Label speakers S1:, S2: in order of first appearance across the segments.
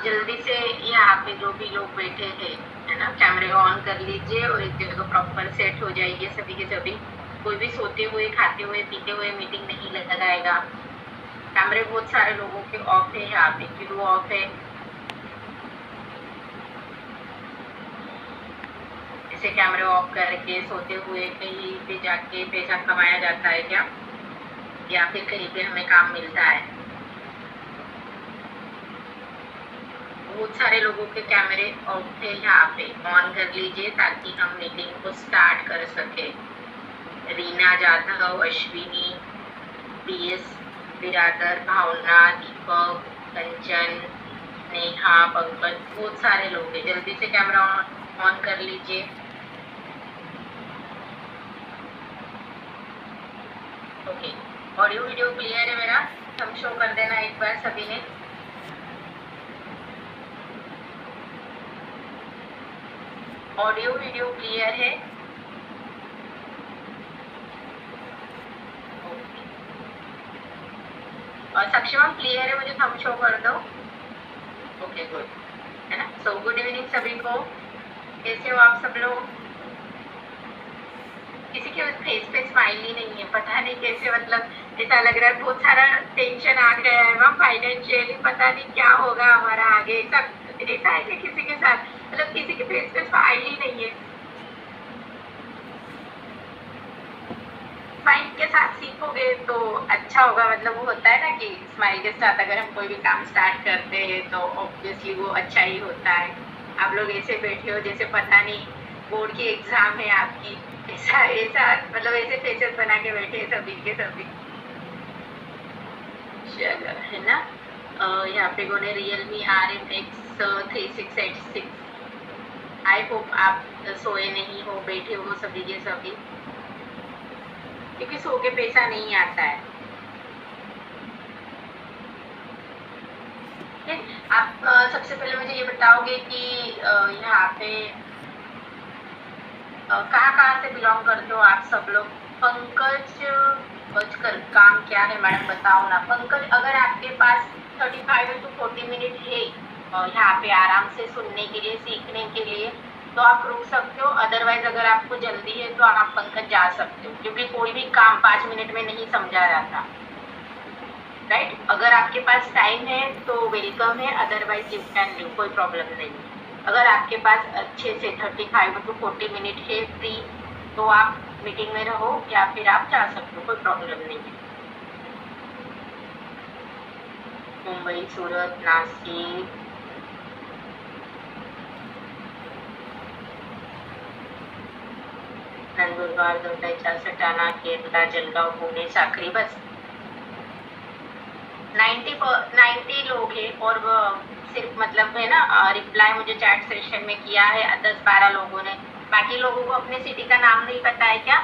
S1: जल्दी से यहाँ पे जो भी लोग बैठे हैं, है ना, कैमरे ऑन कर लीजिए और एक जगह प्रॉपर सेट हो जाइए सभी के सभी। कोई भी सोते हुए, खाते हुए, पीते हुए मीटिंग नहीं लगाएगा। कैमरे बहुत सारे लोगों के ऑफ है, यहाँ पे क्यों ऑफ है? इसे कैमरे ऑफ करके सोते हुए कहीं पे जाके पैसा कमाया जाता है क्या, या फिर कहीं पे हमें काम मिलता है? बहुत सारे लोगों के कैमरे ऑफ है, यहाँ पे ऑन कर लीजिए ताकि हम मीटिंग को स्टार्ट कर सके। रीना जाधव, अश्विनी, PS बिरादर, भावना, दीपक, कंचन, नेहा, पंकज, बहुत सारे लोग हैं। जल्दी से कैमरा ऑन कर लीजिए। ओके, ऑडियो वीडियो क्लियर है मेरा? हम शो कर देना एक बार सभी ने। ऑडियो वीडियो क्लियर है? और सक्षम क्लियर है? मुझे थंब शो कर दो। ओके गुड, है ना। सो गुड इवनिंग सभी को, कैसे हो आप सब लोग? किसी के फेस पे स्माइल ही नहीं है, पता नहीं कैसे, मतलब ऐसा लग रहा है बहुत सारा टेंशन आ गया है वहाँ फाइनेंशियली, पता नहीं क्या होगा हमारा आगे। ऐसा है कि किसी के साथ, मतलब किसी के फेस पे स्माइल ही नहीं है। स्माइल के साथ सीखोगे तो अच्छा होगा, मतलब वो होता है ना कि स्माइल के साथ अगर हम कोई भी काम स्टार्ट करते हैं तो ऑब्वियसली वो अच्छा ही होता है। आप लोग ऐसे बैठे हो जैसे पता नहीं बोर्ड की एग्जाम है आपकी, ऐसा ऐसा मतलब ऐसे फेसेस बना के बैठे हैं सभी के सभी। चलो, है ना। यहाँ पे गोने Realme RMX 3686। आई होप आप सोए नहीं हो, बैठे हो सभी के सभी, क्योंकि सो के पैसा नहीं आता है। आप सबसे पहले मुझे ये बताओगे कि यहाँ पे कहाँ से बिलोंग करते हो आप सब लोग? पंकज बजकर, काम क्या है मैडम बताओ ना। पंकज, अगर आपके पास 35 to 40 मिनट है यहाँ पे आराम से सुनने के लिए, सीखने के लिए, तो आप रुक सकते हो। अदरवाइज अगर आपको जल्दी है तो आप पंकज जा सकते हो, क्योंकि कोई भी काम 5 मिनट में नहीं समझा जाता, राइट। अगर आपके पास टाइम है तो वेलकम है, अदरवाइज यू कैन लीव, कोई प्रॉब्लम नहीं है। अगर आपके पास अच्छे से 35 to 40 मिनट है फ्री तो आप मीटिंग में रहो, या फिर आप जा सकते हो, कोई प्रॉब्लम नहीं है। मुंबई, सूरत, नासिक, नंदुरबार, दौंडाईचा, सटाणा, केरला, जलगांव, पुणे, साखरी, बस 90 लोग हैं। और सिर्फ मतलब है ना, रिप्लाई मुझे चैट सेशन में किया है 10-12 लोगों ने। बाकी लोगों को अपने सिटी का नाम नहीं पता है क्या?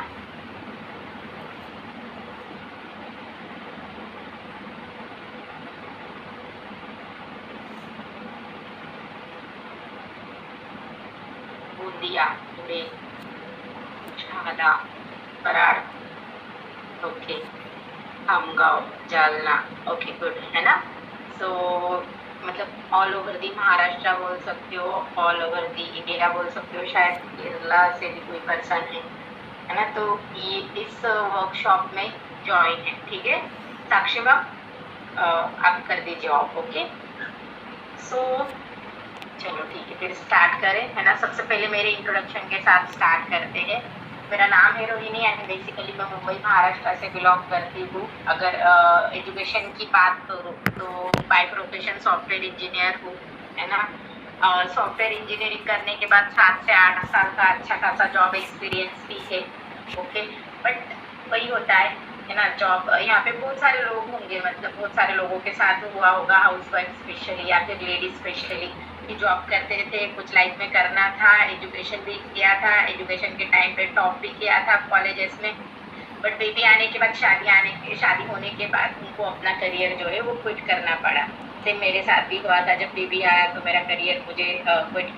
S1: Bundiya, Shahada, Karad, okay, Khamgaon, Jalna, okay good, है ना। सो मतलब ऑल ओवर दी महाराष्ट्र बोल सकते हो, ऑल ओवर दी इंडिया बोल सकते हो, शायद केरला से भी कोई पर्सन है ना। तो ये इस वर्कशॉप में ज्वाइन है, ठीक है। साक्षी मैम आप कर दीजिए ऑफ, ओके। सो चलो ठीक है, फिर स्टार्ट करें, है ना। सबसे पहले मेरे इंट्रोडक्शन के साथ स्टार्ट करते हैं। मेरा नाम है रोहिणी एंड बेसिकली मैं मुंबई महाराष्ट्र से बिलोंग करती हूँ। अगर एजुकेशन की बात करूँ तो बाय प्रोफेशन सॉफ्टवेयर इंजीनियर हूँ, है ना। और सॉफ्टवेयर इंजीनियरिंग करने के बाद 7 से 8 साल का अच्छा खासा जॉब एक्सपीरियंस भी है, ओके। बट वही होता है ना, जॉब यहाँ पे बहुत सारे लोग होंगे, मतलब बहुत सारे लोगों के साथ हुआ होगा, हाउस वाइफ स्पेशली या फिर लेडीज स्पेशली, कि जॉब करते थे, कुछ लाइफ में करना था, एजुकेशन भी किया था, एजुकेशन के टाइम पे टॉप भी किया था कॉलेजेस में, बट बेबी आने के बाद, शादी होने के बाद उनको अपना करियर जो है वो क्विट करना पड़ा। सेम मेरे साथ भी हुआ था, जब बेबी आया तो मेरा करियर मुझे क्विट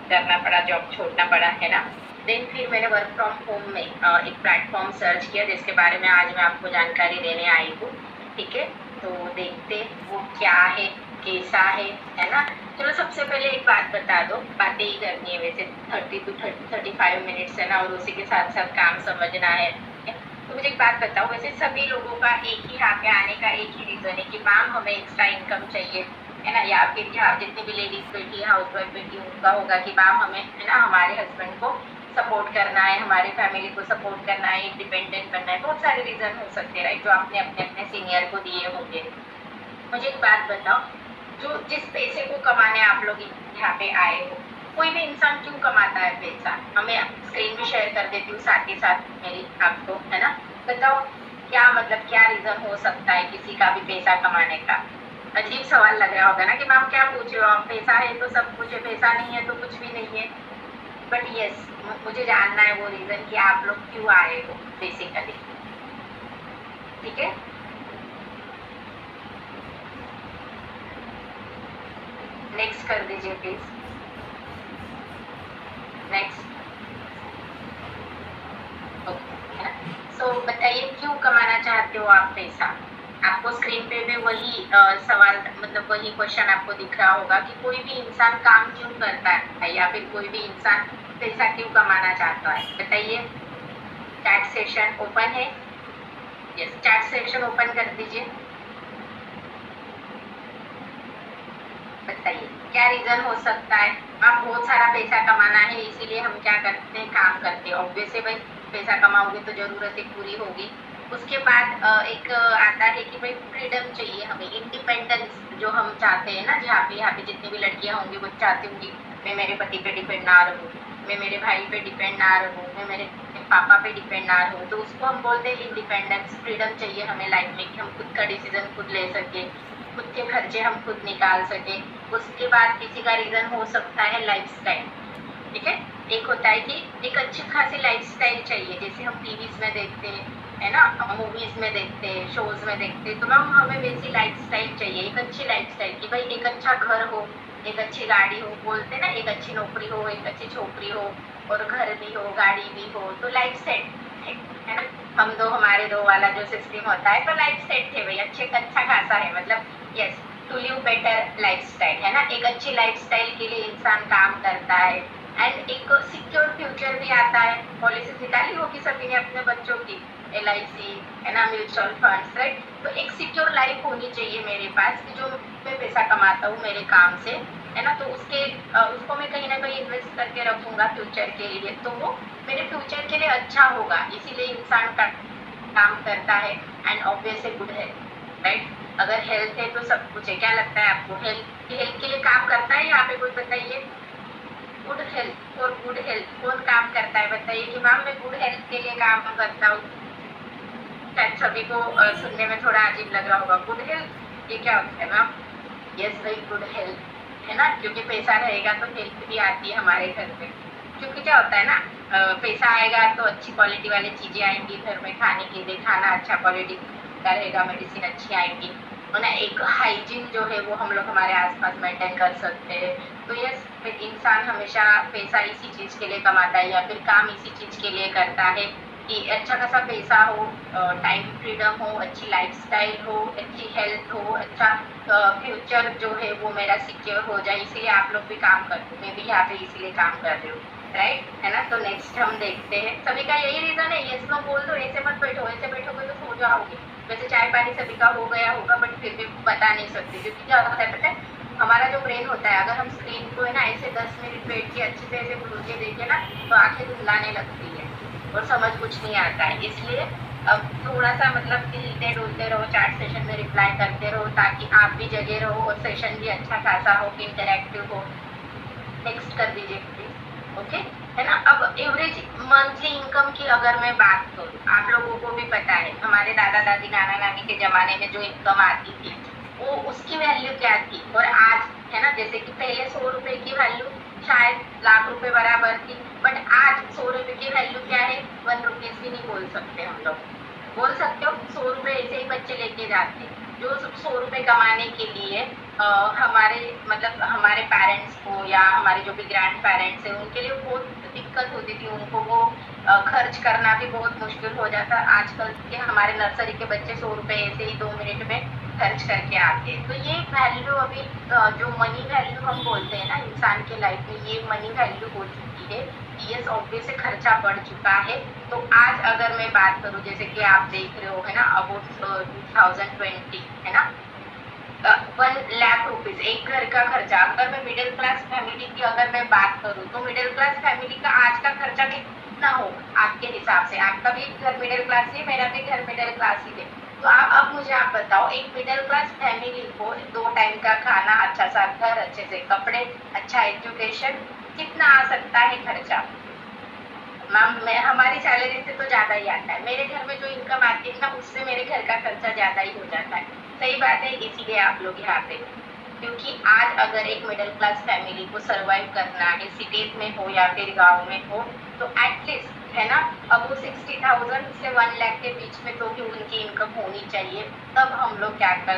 S1: करना पड़ा, जॉब छोड़ना पड़ा, है ना। देन फिर मैंने वर्क फ्रॉम होम में एक प्लेटफॉर्म सर्च किया जिसके बारे में आज मैं आपको जानकारी देने आई हूँ, ठीक है। तो देखते वो क्या है, कैसा है ना। चलो सबसे पहले एक बात बता दो, बातें ही करनी है वैसे 30 to 35 मिनट्स है ना, और उसी के साथ साथ काम समझना है। तो मुझे एक बात बताओ, वैसे सभी लोगों का एक ही यहाँ पे आने का एक ही रीजन है कि मैम हमें एक्स्ट्रा इनकम चाहिए, है ना, या फिर यहाँ जितनी भी लेडीज बैठी है, हाउस वाइफ बैठी है, उनका होगा कि मैम हमें है ना हमारे हस्बैंड को सपोर्ट करना है, हमारे फैमिली को सपोर्ट करना है, इंडिपेंडेंट बनना है। बहुत सारे रीजन हो सकते हैं राइट, जो आपने अपने अपने सीनियर को दिए होंगे। मुझे एक बात बताओ, जो जिस पैसे को कमाने आप लोग यहाँ पे आए हो, कोई भी इंसान क्यों कमाता है पैसा? हमें स्क्रीन भी शेयर कर देती हूँ साथ ही साथ मेरी आपको, है ना। बताओ क्या मतलब क्या रीजन हो सकता है किसी का भी पैसा कमाने का? अजीब सवाल लग रहा होगा ना कि मैम क्या पूछ रहे हो आप, पैसा है तो सब कुछ है, पैसा नहीं है तो कुछ भी नहीं है। बट यस, मुझे जानना है वो रीजन कि आप लोग क्यों आए हो बेसिकली। ठीक है, नेक्स्ट कर दीजिए प्लीज, नेक्स्ट। ओके, सो बताइए क्यों कमाना चाहते हो आप पैसा? आपको स्क्रीन पे भी वही सवाल मतलब वही क्वेश्चन आपको दिख रहा होगा कि कोई भी इंसान काम क्यों करता है, या फिर कोई भी इंसान पैसा क्यों कमाना चाहता है? बताइए। चैट सेशन ओपन है? यस, चैट सेक्शन ओपन कर दीजिए। बताइए क्या रीजन हो सकता है? आप बहुत सारा पैसा कमाना है इसीलिए हम क्या करते हैं, काम करते हैं। ऑब्वियस है भाई, पैसा कमाओगे तो जरूरतें पूरी होगी। उसके बाद एक आता है कि भाई फ्रीडम चाहिए हमें, इंडिपेंडेंस जो हम चाहते हैं ना, यहाँ पे जितनी भी लड़कियां होंगी वो चाहती होंगी मैं मेरे पति पे डिपेंड ना रहूँ, मैं मेरे भाई पे डिपेंड ना रहूँ, मैं मेरे पापा पे डिपेंड ना रहूँ। तो उसको हम बोलते हैं इंडिपेंडेंस। फ्रीडम चाहिए हमें लाइफ में कि हम खुद का डिसीजन खुद ले सके, खुद के खर्चे हम खुद निकाल सके। उसके बाद किसी का रीजन हो सकता है लाइफस्टाइल। ठीक है, एक होता है कि एक अच्छी खासी लाइफस्टाइल चाहिए, जैसे हम टीवीज में देखते हैं, है ना, मूवीज में देखते हैं, शोज में देखते हैं। तो मैम हमें वैसी लाइफस्टाइल चाहिए, एक अच्छी लाइफस्टाइल कि भाई एक अच्छा घर हो, एक अच्छी गाड़ी हो, बोलते ना एक अच्छी नौकरी हो, एक अच्छी छोकरी हो, और घर भी हो, गाड़ी भी हो, तो लाइफ सेट है ना। हम दो हमारे दो वाला जो सिस्टम होता है, तो लाइफ सेट है भाई, अच्छा खासा है, मतलब yes, to live better lifestyle, है ना। एक अच्छी लाइफस्टाइल के लिए इंसान काम करता है, एंड एक सिक्योर फ्यूचर भी आता है। पॉलिसी निकाली होगी सभी ने अपने बच्चों की, LIC है ना, म्यूचुअल फंड्स, राइट। तो एक सिक्योर लाइफ होनी चाहिए मेरे पास कि जो मैं पैसा कमाता हूँ मेरे काम से, है ना, तो उसको मैं कहीं ना कहीं इन्वेस्ट करके रखूंगा फ्यूचर के लिए, तो वो मेरे फ्यूचर के लिए अच्छा होगा। इसीलिए इंसान का काम करता है, एंड ऑब्वियसली गुड है, राइट। अगर हेल्थ है तो सब कुछ है। क्या लगता है आपको, हेल्थ के लिए काम करता है यहाँ पे कोई? बताइए, गुड हेल्थ और गुड हेल्थ कौन काम करता है? बताइए कि मैम मैं गुड हेल्थ के लिए काम करता हूँ। शायद सभी को सुनने में थोड़ा अजीब लग रहा होगा, गुड हेल्थ ये क्या होता है मैम? यस भाई, गुड हेल्थ है ना, क्योंकि पैसा रहेगा तो हेल्थ भी आती है हमारे घर में। क्योंकि क्या होता है ना, पैसा आएगा तो अच्छी क्वालिटी वाली चीजें आएंगी घर में खाने के लिए, खाना अच्छा क्वालिटी का रहेगा, मेडिसिन अच्छी आएंगी, है ना। एक हाइजीन जो है वो हम लोग हमारे आसपास मेंटेन कर सकते हैं। तो यस, इंसान हमेशा पैसा इसी चीज के लिए कमाता है, या फिर काम इसी चीज के लिए करता है कि अच्छा खासा पैसा हो, टाइम फ्रीडम हो, अच्छी लाइफस्टाइल हो, अच्छी हेल्थ हो, अच्छा फ्यूचर जो है वो मेरा सिक्योर हो जाए। इसीलिए आप लोग भी काम करते हो, मैं भी यहाँ पे इसीलिए काम कर रही हूँ, राइट, है ना। तो नेक्स्ट हम देखते हैं, सभी का यही रीजन है। यस नो बोल दो, ऐसे मत बैठो, ऐसे बैठोगे तो सो जाओगे। वैसे चाय पानी सभी का हो गया होगा, बट फिर भी बता नहीं सकते, क्योंकि क्या होता है पता है, हमारा जो ब्रेन होता है, अगर हम स्क्रीन को है ना ऐसे 10 मिनट बैठ के अच्छे से ऐसे घूर के देखे ना, तो आंखें धुंधलाने लगती है और समझ कुछ नहीं आता है। इसलिए अब थोड़ा सा मतलब हिलते डुलते रहो, चैट सेशन में रिप्लाई करते रहो, ताकि आप भी जगे रहो और सेशन भी अच्छा खासा हो, इंटरेक्टिव हो। नेक्स्ट कर दीजिए प्लीज, ओके, है ना। अब एवरेज मंथली इनकम की अगर मैं बात करूँ, आप लोगों को भी पता है हमारे दादा दादी नाना नानी के जमाने में जो इनकम आती थी वो उसकी वैल्यू क्या थी, और आज, है ना, जैसे कि पहले 100 रुपए की वैल्यू शायद लाख रुपए बराबर थी, बट आज 100 रुपए की वैल्यू क्या है, 1 रुपीज भी नहीं बोल सकते हम लोग। बोल सकते हो 100 रुपए ऐसे ही बच्चे लेके जाते, जो 100 रुपए कमाने के लिए हमारे मतलब हमारे पेरेंट्स को या हमारे जो भी ग्रैंड पेरेंट्स है उनके लिए बहुत दिक्कत होती थी, उनको वो खर्च करना भी बहुत मुश्किल हो जाता। आजकल के हमारे नर्सरी के बच्चे 100 रुपए ऐसे ही 2 मिनट में खर्च करके आते हैं। तो ये वैल्यू अभी जो मनी वैल्यू हम बोलते हैं ना इंसान के लाइफ में, ये मनी वैल्यू हो चुकी है। यस, ऑब्वियस से खर्चा बढ़ चुका है। तो आज अगर मैं बात करूँ, जैसे कि आप देख रहे हो है ना, अबाउट 2020 है ना, 1 लाख रुपीज एक घर का खर्चा। अगर मैं मिडिल क्लास फैमिली की अगर मैं बात करूँ तो मिडिल क्लास फैमिली का आज का खर्चा कितना हो आपके हिसाब से? आपका भी घर मिडिल क्लास ही, मेरा भी घर मिडिल क्लास ही है। तो अब मुझे आप बताओ, एक मिडिल क्लास फैमिली को 2 टाइम का खाना, अच्छा सा घर, अच्छे से कपड़े, अच्छा एजुकेशन, कितना आ सकता है खर्चा? मैम हमारी सैलरी से तो ज्यादा ही आता है। मेरे घर में जो इनकम आती है ना, उससे मेरे घर का खर्चा ज्यादा ही हो जाता है। सही बात है, इसीलिए आप लोग यहाँ पे, क्योंकि आज अगर एक मिडिल क्लास फैमिली को सरवाइव करना है, सिटीज में हो या फिर गांव में हो, तो एटलीस्ट है ना, अब वो 60,000 से 1 लाख के बीच में तो भी उनकी इनकम होनी चाहिए। तब हम लोग क्या कर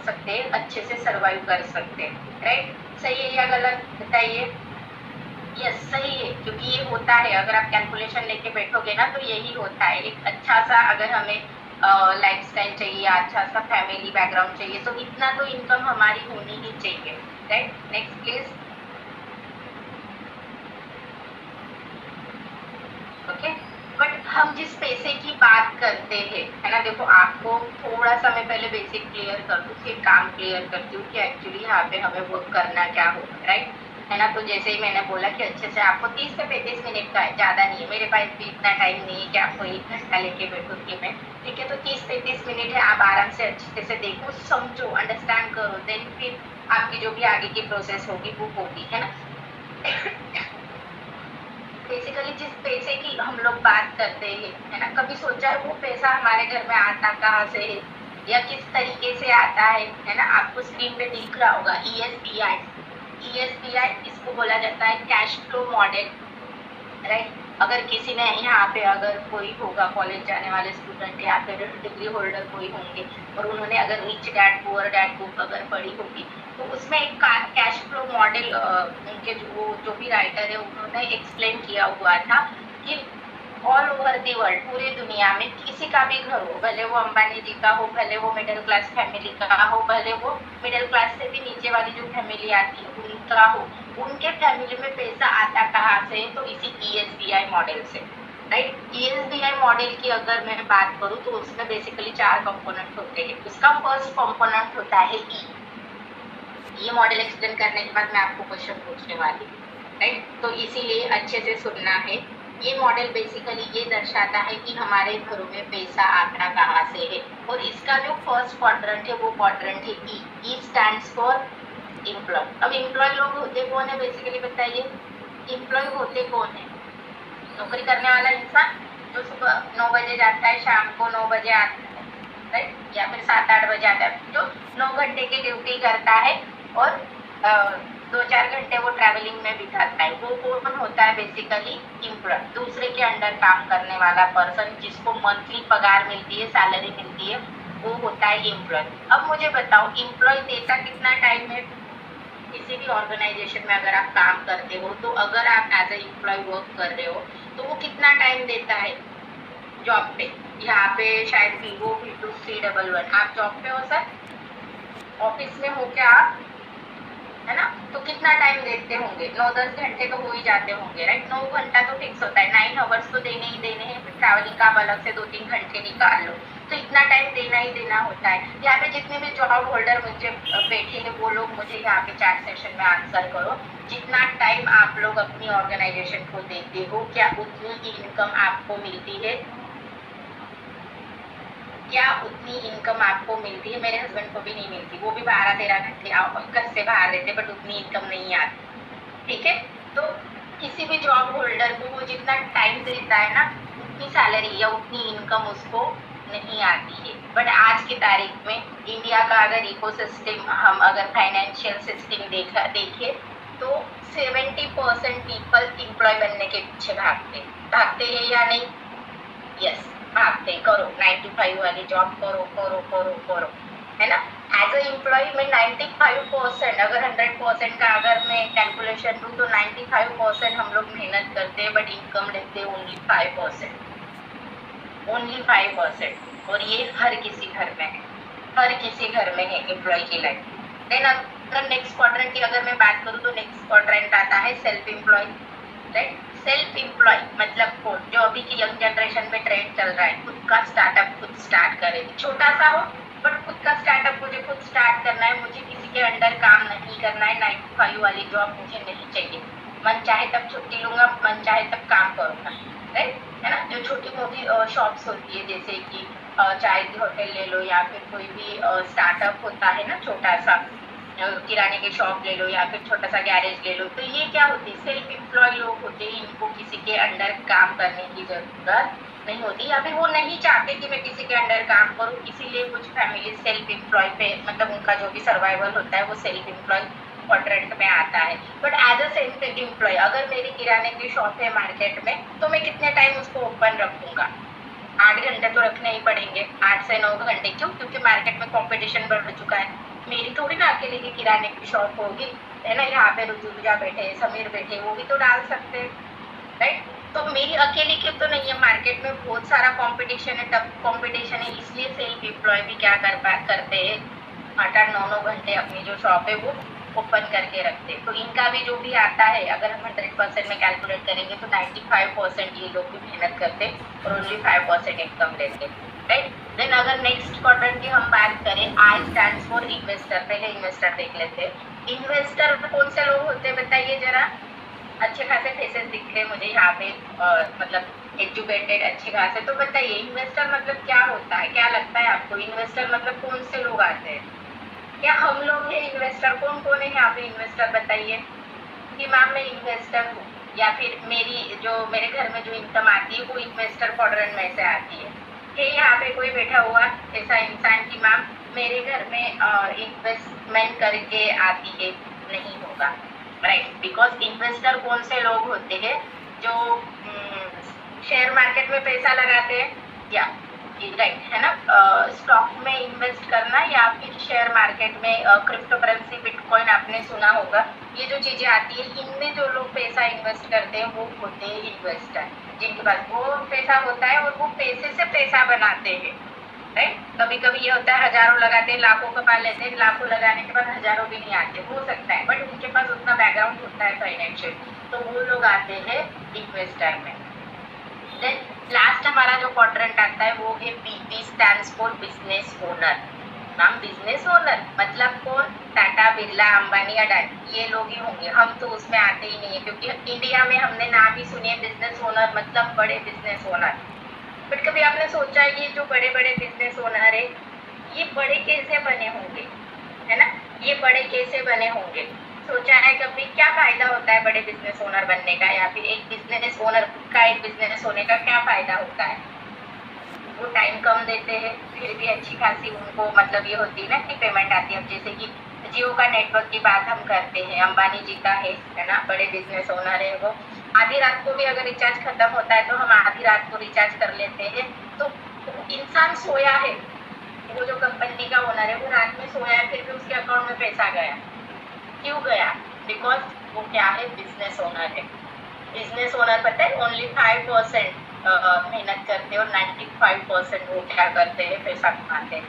S1: सकते हैं, अच्छे से सरवाइव कर सकते हैं। राइट? सही है या गलत बताइए? यस, सही है, क्योंकि ये होता है। अगर आप कैलकुलेशन लेके बैठोगे ना, तो यही होता है। एक अच्छा सा अगर हमें लाइफस्टाइल चाहिए, अच्छा सा फैमिली बैकग्राउंड चाहिए, तो इतना तो इनकम हमारी होनी ही चाहिए। Right? Next please. Okay, but हम जिस पैसे की बात करते हैं है ना, देखो आपको थोड़ा सा मैं पहले बेसिक क्लियर कर दूँ, फिर काम क्लियर करती हूँ कि एक्चुअली यहाँ पे हमें वर्क करना क्या होगा। राइट? है ना, तो जैसे ही मैंने बोला कि अच्छे से आपको 30 से 35 मिनट का है, ज़्यादा नहीं है। मेरे पास भी इतना टाइम नहीं है कि आपको 1 घंटा लेके बैठूंगी मैं। ठीक है, तो 30-35 मिनट है, आप आराम से अच्छे से देखो, समझो, अंडरस्टैंड करो, देन फिर आपकी जो भी आगे की प्रोसेस होगी वो होगी, है ना। बेसिकली जिस पैसे की हम लोग बात करते हैं है ना, कभी सोचा है वो पैसा हमारे घर में आता कहाँ से है या किस तरीके से आता है ना। आपको स्क्रीन पे दिख रहा होगा ESBI। ESBI इसको बोला जाता है कैश फ्लो मॉडल। राइट? अगर किसी ने यहाँ पे, अगर कोई होगा कॉलेज जाने वाले स्टूडेंट या फिर डिग्री होल्डर कोई होंगे और उन्होंने अगर rich dad poor dad book अगर पढ़ी होगी, तो उसमें एक कैश फ्लो मॉडल उनके जो भी राइटर है उन्होंने एक्सप्लेन किया हुआ था कि ऑल ओवर दी वर्ल्ड, पूरी दुनिया में किसी का भी घर हो, भले वो अंबानी जी का हो, भले वो मिडिल क्लास फैमिली का हो, भले वो मिडिल क्लास से भी नीचे वाली जो फैमिली आती है उनका हो, उनके फैमिली में पैसा आता कहाँ से? तो इसी ESBI मॉडल से। राइट? ESBI मॉडल की अगर मैं बात करूँ तो उसमें बेसिकली 4 कंपोनेंट होते हैं। उसका फर्स्ट कंपोनेंट होता है E। ये मॉडल एक्सप्लेन करने के बाद मैं आपको क्वेश्चन पूछने वाली हूँ। राइट? तो इसीलिए अच्छे से सुनना है। ये मॉडल बेसिकली ये दर्शाता है कि हमारे घरों में पैसा आता कहाँ से है, और इसका जो फर्स्ट क्वाड्रेंट है वो क्वाड्रेंट है E। E stands for employ. अब एम्प्लॉय लोग होते कौन है बेसिकली बताइए? एम्प्लॉय होते कौन है? नौकरी करने वाला इंसान जो सुबह 9 बजे जाता है, शाम को 9 बजे आता है। राइट? या फिर 7-8 बजे आता है, जो 9 घंटे की ड्यूटी करता है और 2-4 घंटे वो ट्रैवलिंग में बिताता है। वो कौन होता है बेसिकली? एम्प्लॉय। दूसरे के अंडर काम करने वाला पर्सन जिसको मंथली पगार मिलती है, सैलरी मिलती है, वो होता है एम्प्लॉय। अब मुझे बताओ, एम्प्लॉय देता कितना टाइम है? किसी भी ऑर्गेनाइजेशन में अगर आप काम करते हो, तो अगर आप एज ए एम्प्लॉय वर्क कर रहे हो तो वो कितना टाइम देता है जॉब पे? यहाँ पे शायद Vivo V2C11 आप जॉब पे हो सर, ऑफिस में हो क्या आप? है ना, तो कितना टाइम देते होंगे? 9-10 घंटे तो हो ही जाते होंगे। राइट? 9 घंटा तो फिक्स होता है, 9 आवर्स तो देने ही देने हैं। फिर ट्रैवलिंग का आप अलग से 2-3 घंटे निकाल लो, तो इतना टाइम देना ही देना होता है। यहाँ पे जितने भी जॉब होल्डर मुझे बैठे हैं वो लोग मुझे यहाँ पे चैट सेशन में आंसर करो, जितना टाइम आप लोग अपनी ऑर्गेनाइजेशन को देते हो, क्या उतनी इनकम आपको मिलती है? क्या उतनी इनकम आपको मिलती है? मेरे हस्बैंड को भी नहीं मिलती, वो भी 12-13 घंटे घर से बाहर रहते, बट उतनी इनकम नहीं आती। ठीक है, तो किसी भी जॉब होल्डर को वो जितना टाइम देता है ना, उतनी सैलरी या उतनी इनकम उसको नहीं आती है। बट आज की तारीख में इंडिया का अगर इकोसिस्टम, हम अगर फाइनेंशियल सिस्टम देखें तो 70% पीपल एम्प्लॉय बनने के पीछे भागते हैं या नहीं? यस, भागते। करो 9 to 5 वाली जॉब, करो करो करो करो, है ना। एज ए एम्प्लॉय में 95%, अगर 100% का अगर मैं कैलकुलेशन दूँ तो 95% हम लोग मेहनत करते हैं, बट इनकम लेते हैं ओनली 5%, ओनली 5%, और ये हर किसी घर में है। हर किसी घर में है एम्प्लॉय की लाइफ। देन अगर नेक्स्ट क्वाड्रेंट की अगर मैं बात करूँ तो नेक्स्ट क्वाड्रेंट आता है self employ, right. Self employ मतलब कौन, जो अभी की यंग जनरेशन में ट्रेंड चल रहा है, खुद का स्टार्टअप खुद स्टार्ट करे, छोटा सा हो बट खुद का स्टार्टअप मुझे खुद स्टार्ट करना है, मुझे किसी के अंडर काम नहीं करना है, 9 to 5 वाली जॉब मुझे नहीं चाहिए, मन चाहे तब छुट्टी लूंगा, मन चाहे तब काम करूंगा, राइट, है ना। जो छोटी मोटी शॉप्स होती है जैसे कि चाय की होटल ले लो या फिर कोई भी स्टार्टअप होता है ना छोटा सा, किराने की शॉप ले लो या फिर छोटा सा गैरेज ले लो, तो ये क्या होती है, सेल्फ एम्प्लॉय लोग होते हैं, इनको किसी के अंडर काम करने की जरूरत नहीं होती, या फिर वो नहीं चाहते कि मैं किसी के अंडर काम करूं, इसीलिए कुछ फैमिली सेल्फ एम्प्लॉय पे मतलब उनका जो भी सर्वाइवल होता है वो सेल्फ एम्प्लॉय क्वाड्रेंट में आता है। But as a self employ अगर मेरी किराने की शॉप है मार्केट में, तो मैं कितने टाइम उसको ओपन रखूंगा, 8 घंटे तो रखने ही पड़ेंगे, 8 से 9 घंटे, क्यों, क्योंकि मार्केट में कंपटीशन बढ़ चुका है, मेरी थोड़ी ना अकेले की किराने की शॉप होगी, है ना, यहाँ पे रुजुजा बैठे, समीर बैठे, वो भी तो डाल सकते हैं, राइट। तो मेरी अकेले की तो नहीं है, मार्केट में बहुत सारा कंपटीशन है, टफ कंपटीशन है, इसलिए सेल्फ एम्प्लॉय भी क्या करते हैं, 8-9 घंटे अपनी जो शॉप है वो ओपन करके रखते हैं। तो इनका भी जो भी आता है अगर हम 100% में कैलकुलेट करेंगे तो 95% ये लोग भी मेहनत करते और ओनली 5% इनकम लेते, राइट। देन अगर नेक्स्ट क्वाड्रेंट की हम बात करें, आई स्टैंड्स फॉर इन्वेस्टर, पहले इन्वेस्टर देख लेते हैं। इन्वेस्टर कौन से लोग होते हैं बताइए जरा, अच्छे खासे फेसेस दिख रहे हैं मुझे यहाँ पे, मतलब एजुकेटेड अच्छे खासे, तो बताइए इन्वेस्टर मतलब क्या होता है, क्या लगता है आपको, इन्वेस्टर मतलब कौन से लोग आते हैं, क्या हम लोग हैं इन्वेस्टर, कौन कौन है यहाँ पे इन्वेस्टर बताइए, कि मैम मैं इन्वेस्टर हूँ, या फिर मेरी जो मेरे घर में जो इनकम आती है वो इन्वेस्टर क्वाड्रेंट में से आती है, कि यहाँ पे कोई बैठा हुआ ऐसा इंसान कि मैम मेरे घर में इन्वेस्टमेंट करके आती है, नहीं होगा, राइट। बिकॉज इन्वेस्टर कौन से लोग होते हैं, जो शेयर मार्केट में पैसा लगाते हैं, या राइट, है ना, स्टॉक में इन्वेस्ट करना या फिर शेयर मार्केट में, क्रिप्टो करेंसी बिटकॉइन आपने सुना होगा, ये जो चीजें आती है इनमें जो लोग पैसा इन्वेस्ट करते हैं वो होते हैं इन्वेस्टर, जिनके पास वो पैसा होता है और वो पैसे से पैसा बनाते हैं, राइट। कभी कभी ये होता है हजारों लगाते हैं, लाखों कमा लेते हैं, लाखों लगाने के बाद हजारों भी नहीं आते, हो सकता है, बट उनके पास उतना बैकग्राउंड होता है फाइनेंशियल, तो वो लोग आते हैं इन्वेस्टर में। देन लास्ट हमारा जो क्वाड्रेंट आता है वो है BP, stands for business owner. नाम बिजनेस ओनर मतलब कौन, टाटा बिरला अंबानी अडानी, ये लोग ही होंगे, हम तो उसमें आते ही नहीं है, क्योंकि इंडिया में हमने नाम ही सुने बिजनेस ओनर मतलब बड़े बिजनेस ओनर, बट कभी आपने सोचा ये जो बड़े बड़े बिजनेस ओनर है ये बड़े कैसे बने होंगे, है ना, ये बड़े कैसे बने होंगे, सोचा है कभी क्या फायदा होता है बड़े बिजनेस ओनर बनने का, या फिर एक बिजनेस ओनर का एक बिजनेस होने का क्या फायदा होता है, वो टाइम कम देते हैं फिर भी अच्छी खासी उनको मतलब ये होती है ना कि पेमेंट आती है, जैसे कि जियो का नेटवर्क की बात हम करते हैं, अंबानी जी का है ना, बड़े बिजनेस ओनर है वो, आधी रात को भी अगर रिचार्ज खत्म होता है तो हम आधी रात को रिचार्ज कर लेते हैं, तो इंसान सोया है, वो जो कंपनी का ओनर है वो रात में सोया है फिर भी उसके अकाउंट में पैसा गया, क्यों गया, बिकॉज वो क्या है, बिजनेस ओनर है। बिजनेस ओनर पता है ओनली 5% मेहनत करते हैं और 95% वो क्या करते हैं, पैसा कमाते हैं,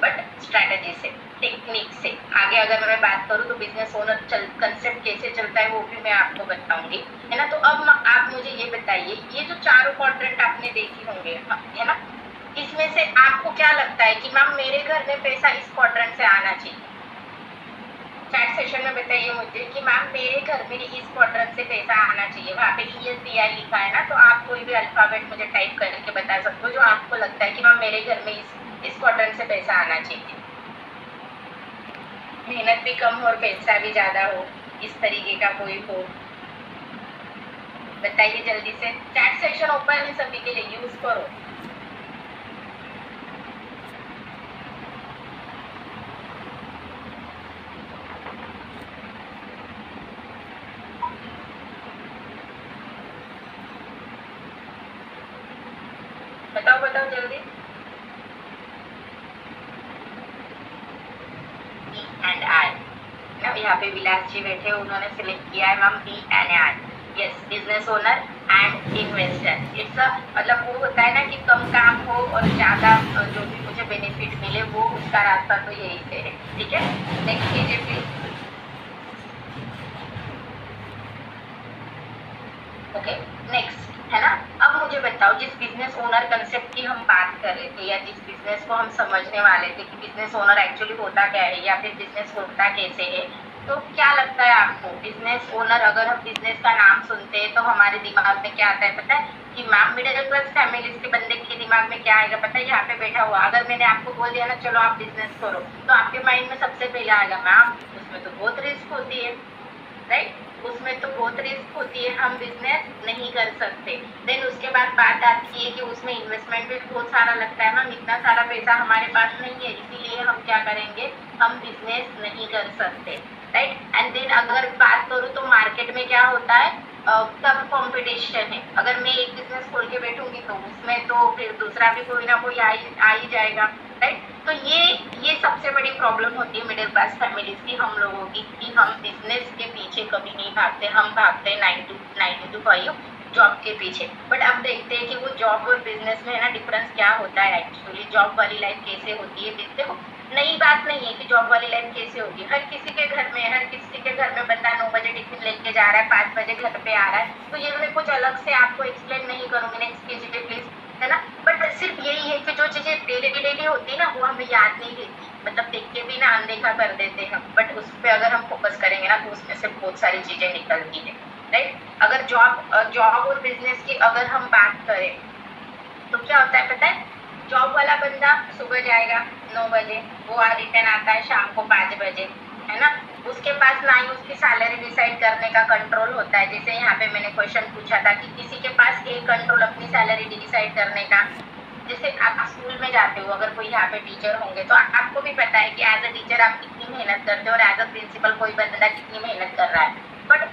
S1: बट स्ट्रैटेजी से, टेक्निक से। आगे अगर मैं बात करूँ तो बिजनेस ओनर कंसेप्ट कैसे चलता है वो भी मैं आपको बताऊंगी, है ना। तो अब आप मुझे ये बताइए, ये जो चारों क्वाड्रेंट आपने देखे होंगे, है ना, इसमें से आपको क्या लगता है कि मैम मेरे घर में पैसा इस क्वाड्रेंट से आना चाहिए, चैट सेशन में बताइए मुझे कि मैम मेरे घर में इस क्वाड्रेंट से पैसा आना चाहिए, वहाँ पे ESBI लिखा है ना, तो आप कोई भी अल्फाबेट मुझे टाइप करके बता सकते हो जो आपको लगता है कि मैम मेरे घर में इस क्वाड्रेंट से पैसा आना चाहिए, मेहनत भी कम हो और पैसा भी ज्यादा हो, इस तरीके का कोई हो, बताइए जल्दी से, चैट सेशन ओपन है सभी के लिए, यूज करो। बताओ बताओ जल्दी। बी एंड आई ना, यहाँ पे विलास जी बैठे, उन्होंने सिलेक्ट किया है ma'am B and I, yes, business owner and investor. It's a मतलब वो होता है ना कि कम काम हो और ज़्यादा जो भी मुझे बेनिफिट मिले, वो उसका रास्ता तो यही से है। ठीक है, नेक्स्ट कीजिए प्लीज। ओके, नेक्स्ट है ना। अब मुझे बताओ, जिस बिजनेस ओनर कंसेप्ट की हम बात कर रहे थे, या जिस बिजनेस को हम समझने वाले थे कि बिजनेस ओनर एक्चुअली होता क्या है या फिर बिजनेस होता कैसे है, तो क्या लगता है आपको बिजनेस ओनर? अगर हम बिजनेस का नाम सुनते हैं तो हमारे दिमाग में क्या आता है पता है? कि मैम मिडिल क्लास फैमिलीज के बंदे के दिमाग में क्या आएगा पता है? यहाँ पे बैठा हुआ, अगर मैंने आपको बोल दिया ना चलो आप बिजनेस करो, तो आपके माइंड में सबसे पहले आएगा मैम उसमें तो बहुत रिस्क होती है, राइट? उसमें तो बहुत रिस्क होती है, हम बिजनेस नहीं कर सकते। देन उसके बाद बात आती है कि उसमें इन्वेस्टमेंट भी बहुत सारा लगता है, मैम इतना सारा पैसा हमारे पास नहीं है, इसीलिए हम क्या करेंगे, हम बिजनेस नहीं कर सकते, राइट? एंड देन अगर बात करूँ तो मार्केट में क्या होता है, सब कंपटीशन है। अगर मैं एक बिजनेस खोल के बैठूंगी तो उसमें तो फिर दूसरा भी कोई ना कोई आ ही जाएगा, राइट? तो ये सबसे बड़ी प्रॉब्लम होती है मिडिल क्लास फैमिलीज की, हम लोगों की, कि हम बिजनेस के पीछे कभी नहीं भागते, हम भागते हैं 9 to 5 जॉब के पीछे। बट अब देखते हैं कि वो जॉब और बिजनेस में है ना डिफरेंस क्या होता है एक्चुअली, जॉब वाली लाइफ कैसे होती है। देखो, नई बात नहीं है कि जॉब वाली लाइफ कैसे होगी, हर किसी के घर में, हर किसी के घर में बंदा 9 बजे टिफिन लेके जा रहा है, 5 बजे घर पे आ रहा है, तो ये मैं कुछ अलग से आपको एक्सप्लेन नहीं करूंगी, नेक्स्ट कीजिए प्लीज, है ना। बट सिर्फ यही है कि जो चीजें डेली डेली होती है ना वो हमें याद नहीं रहती, मतलब देख के भी ना अनदेखा कर देते हैं, बट उस पर अगर हम फोकस करेंगे ना तो उसमें से बहुत सारी चीजें निकलती है, राइट? अगर जॉब और बिजनेस की अगर हम बात करें तो क्या होता है पता है? जॉब वाला बंदा सुबह जाएगा 9 बजे, वो रिटर्न आता है शाम को 5 बजे, है ना। उसके पास ना ही उसकी सैलरी डिसाइड करने का कंट्रोल होता है, जैसे यहाँ पे मैंने क्वेश्चन पूछा था कि किसी के पास एक कंट्रोल अपनी सैलरी डिसाइड करने का। जैसे आप स्कूल में जाते हो, अगर कोई यहाँ पे टीचर होंगे तो आपको भी पता है कि एज अ टीचर आप कितनी मेहनत करते हो और एज अ प्रिंसिपल कोई बंदा कितनी मेहनत कर रहा है। बट